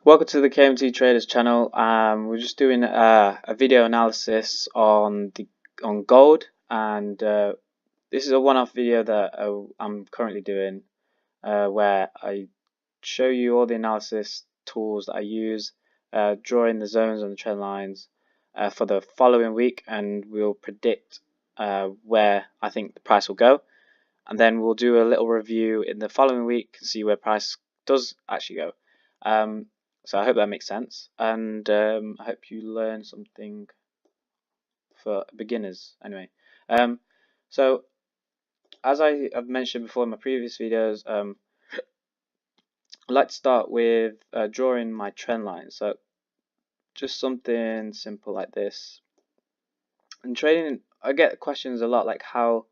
Welcome to the KMTRADERS channel. We're just doing a video analysis on gold, and this is a one-off video that I'm currently doing, where I show you all the analysis tools that I use, drawing the zones and the trend lines for the following week, and we'll predict where I think the price will go, and then we'll do a little review in the following week and see where price does actually go. So I hope that makes sense, and I hope you learn something for beginners. Anyway, so as I have mentioned before in my previous videos, I'd like to start with drawing my trend line. So just something simple like this. In trading, I get questions a lot, like how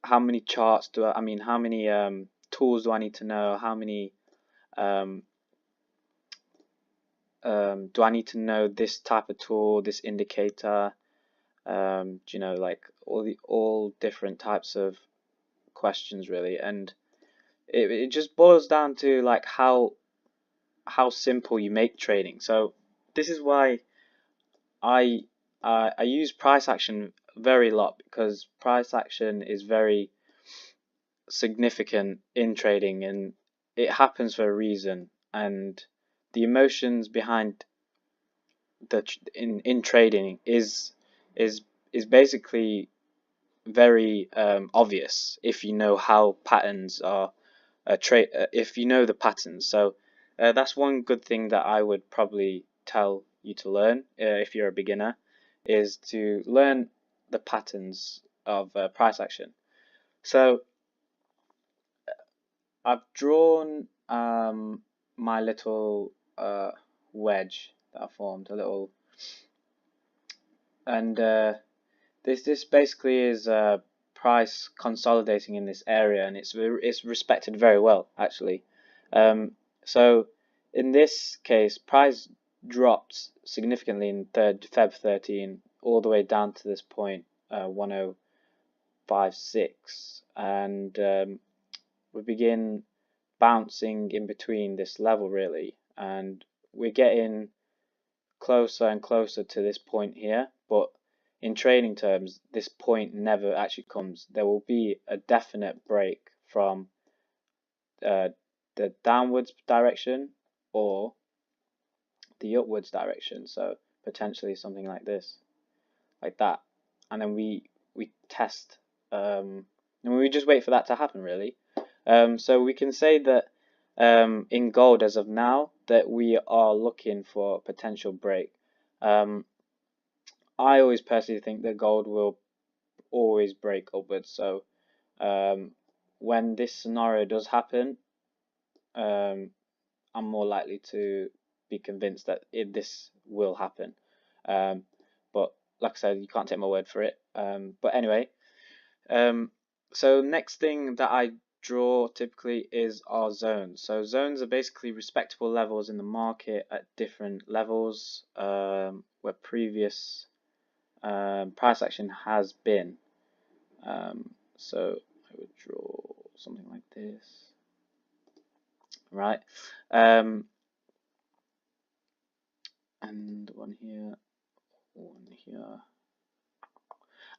many charts do I mean how many tools do I need to know? How many do I need to know this type of tool, this indicator? You know, like all different types of questions really, and it just boils down to like how simple you make trading. So this is why I use price action very lot, because price action is very significant in trading, and it happens for a reason, and the emotions behind in trading is basically very obvious if you know how patterns are if you know the patterns. So that's one good thing that I would probably tell you to learn if you're a beginner, is to learn the patterns of price action. So I've drawn my little wedge that I formed, a little, and this basically is price consolidating in this area, and it's respected very well actually. So in this case, price dropped significantly in Feb 13 all the way down to this point, 1056, and we begin bouncing in between this level really, and we're getting closer and closer to this point here, but in trading terms this point never actually comes. There will be a definite break from the downwards direction or the upwards direction, so potentially something like this, like that, and then we test, and we just wait for that to happen really. So we can say that in gold as of now that we are looking for a potential break. I always personally think that gold will always break upwards, so when this scenario does happen, I'm more likely to be convinced that this will happen, but like I said, you can't take my word for it. But anyway, so next thing that I draw typically is our zones. So zones are basically respectable levels in the market at different levels, where previous price action has been. So I would draw something like this, right? And one here,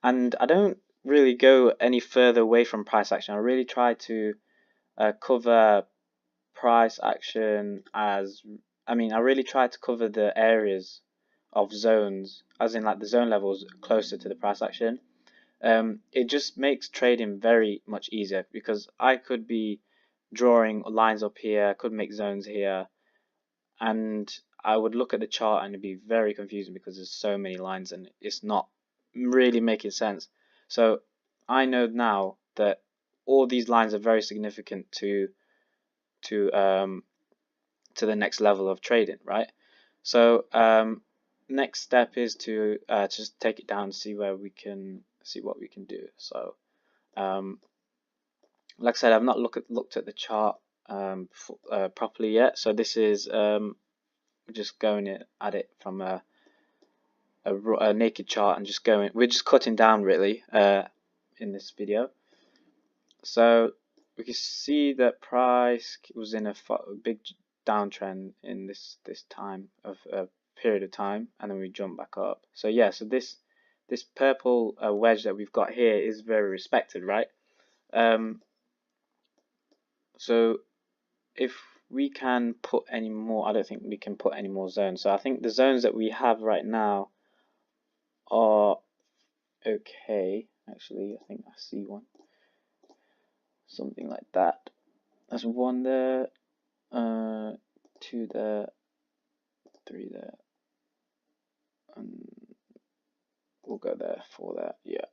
and I don't really go any further away from price action. I really try to cover price action as, I really try to cover the areas of zones, as in like the zone levels closer to the price action. It just makes trading very much easier, because I could be drawing lines up here, I could make zones here, and I would look at the chart and it'd be very confusing because there's so many lines and it's not really making sense. So I know now that all these lines are very significant to the next level of trading, right? So next step is to just take it down and see what we can do. So like I said, I've not looked at the chart properly yet, so this is just going at it from a naked chart, and we're just cutting down really in this video. So we can see that price was in a big downtrend in this time of period of time, and then we jump back up. So yeah, so this purple wedge that we've got here is very respected, right? So if we can put any more, I don't think we can put any more zones. So I think the zones that we have right now are okay. Actually, I think I see one, something like that. There's one there, 2 there, 3 there, and we'll go there, 4 there, yeah,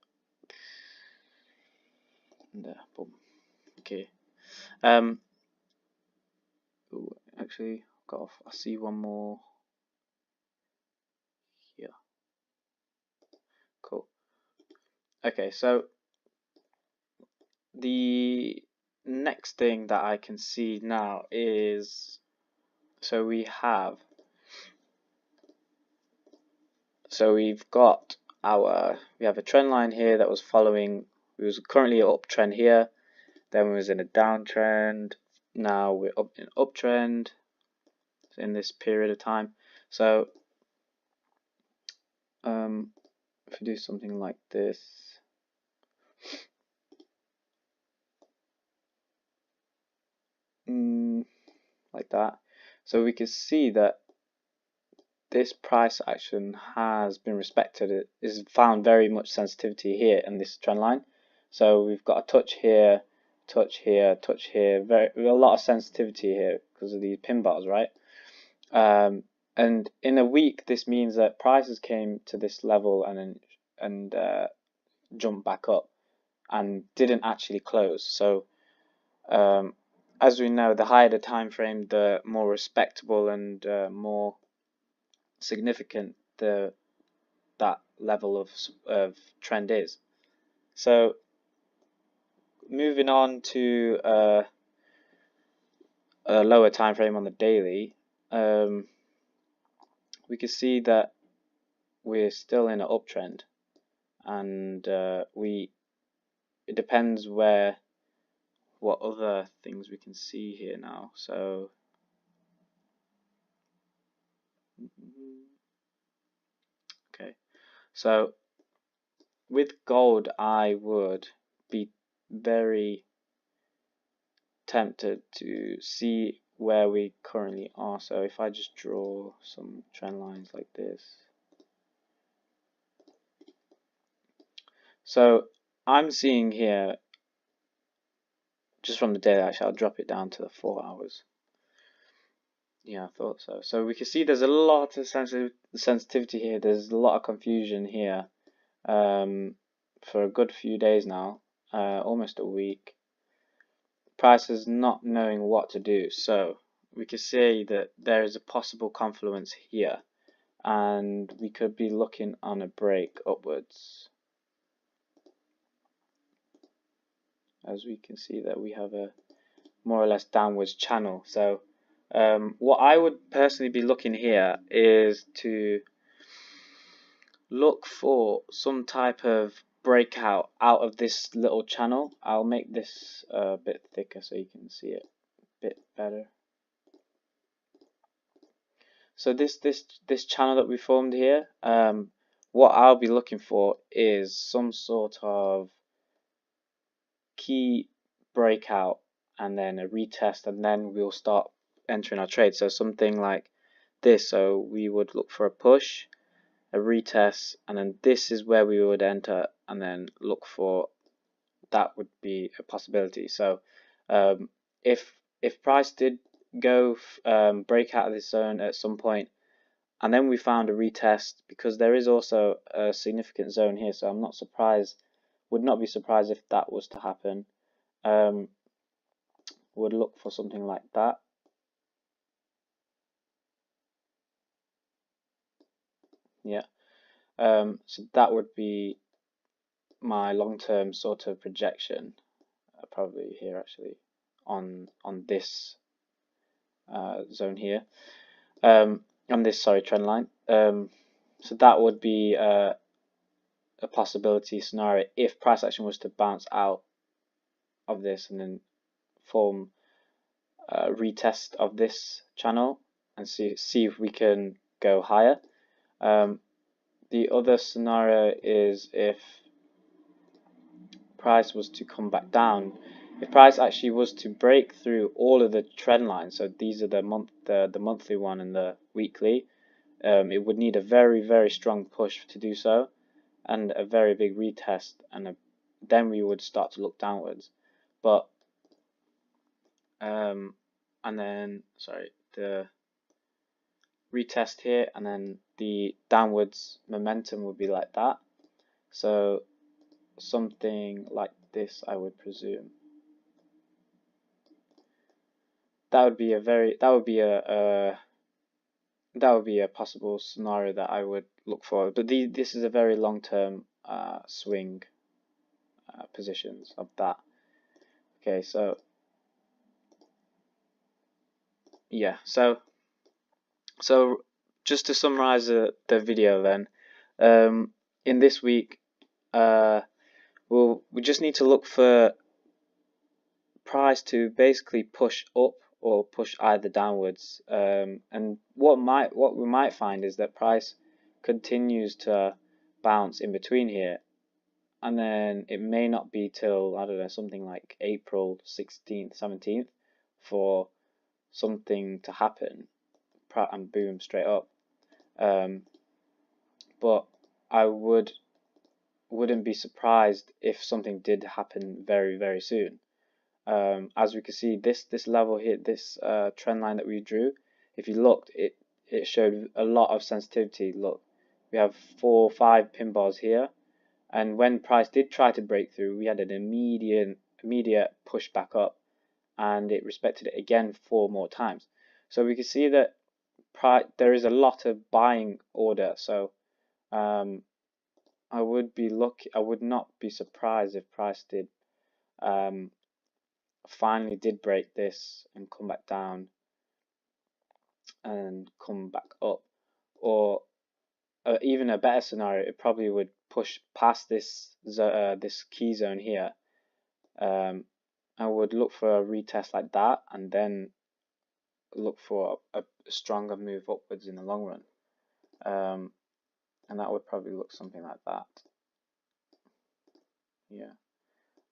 and there, boom. Okay. Ooh, actually, got off. I see one more here. Cool. Okay, so the next thing that I can see now is, so we've got we have a trend line here that was following. We was currently an uptrend here, then we was in a downtrend. Now we're up in an uptrend in this period of time. So if we do something like this, like that, so we can see that this price action has been respected. It is found very much sensitivity here in this trend line. So we've got a touch here, touch here, touch here, a lot of sensitivity here because of these pin bars, right? And in a week, this means that prices came to this level and jumped back up and didn't actually close. So as we know, the higher the time frame, the more respectable and more significant that level of trend is. So moving on to a lower time frame on the daily, we can see that we're still in an uptrend, and it depends what other things we can see here now. So okay, so with gold, I would be very tempted to see where we currently are. So if I just draw some trend lines like this, so I'm seeing here, just from the daily, actually I'll drop it down to the 4 hours. Yeah, I thought so. So we can see there's a lot of sensitivity here. There's a lot of confusion here for a good few days now, almost a week. Price is not knowing what to do. So we can see that there is a possible confluence here, and we could be looking on a break upwards. As we can see that we have a more or less downwards channel. So what I would personally be looking here is to look for some type of breakout out of this little channel. I'll make this a bit thicker so you can see it a bit better. So this channel that we formed here, what I'll be looking for is some sort of key breakout and then a retest, and then we'll start entering our trade. So something like this. So we would look for a push, a retest, and then this is where we would enter and then look for, that would be a possibility. So if price did go break out of this zone at some point, and then we found a retest, because there is also a significant zone here, so I'm not surprised, would not be surprised if that was to happen. Would look for something like that. Yeah. So that would be my long-term sort of projection, probably here actually on this zone here, on this trend line. So that would be a possibility scenario if price action was to bounce out of this and then form retest of this channel and see if we can go higher. The other scenario is if price was to come back down. If price actually was to break through all of the trend lines, so these are the monthly one and the weekly, it would need a very strong push to do so, and a very big retest, and then we would start to look downwards. But and then the retest here, and then the downwards momentum would be like that. So something like this, I would presume. That would be a possible scenario that I would look for. But this is a very long-term swing positions of that. Okay, so yeah, so just to summarize the video then, in this week, we just need to look for price to basically push up or push either downwards, and what we might find is that price continues to bounce in between here, and then it may not be till, I don't know, something like April 16th, 17th for something to happen and boom, straight up. But I wouldn't be surprised if something did happen very soon. As we can see, this level here, this trend line that we drew, if you looked, it showed a lot of sensitivity. Look, we have 4 or 5 pin bars here, and when price did try to break through, we had an immediate push back up, and it respected it again 4 more times. So we can see that there is a lot of buying order. So I would not be surprised if price did finally did break this and come back down and come back up, or even a better scenario, it probably would push past this key zone here. I would look for a retest like that, and then look for a stronger move upwards in the long run, and that would probably look something like that. Yeah,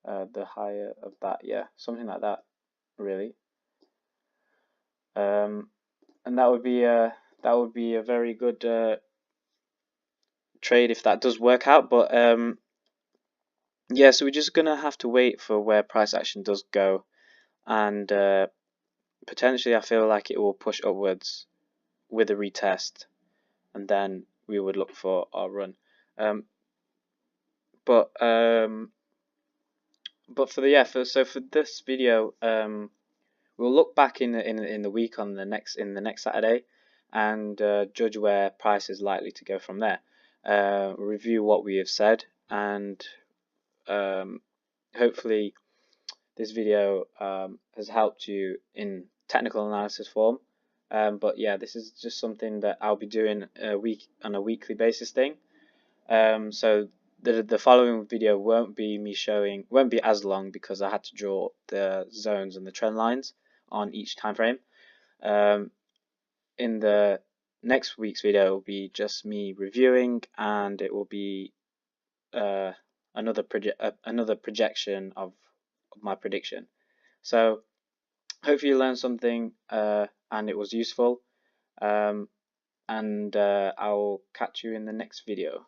the higher of that, yeah, something like that, really. And that would be a very good trade if that does work out. But yeah, so we're just gonna have to wait for where price action does go, and potentially I feel like it will push upwards with a retest, and then we would look for our run. But for this video, we'll look back in the week on the next Saturday, and judge where price is likely to go from there. Review what we have said, and hopefully this video has helped you in technical analysis form. But yeah, this is just something that I'll be doing on a weekly basis thing. So the following video won't be as long, because I had to draw the zones and the trend lines on each time frame. In the next week's video, it will be just me reviewing, and it will be another projection of my prediction. So hopefully you learned something and it was useful, and I'll catch you in the next video.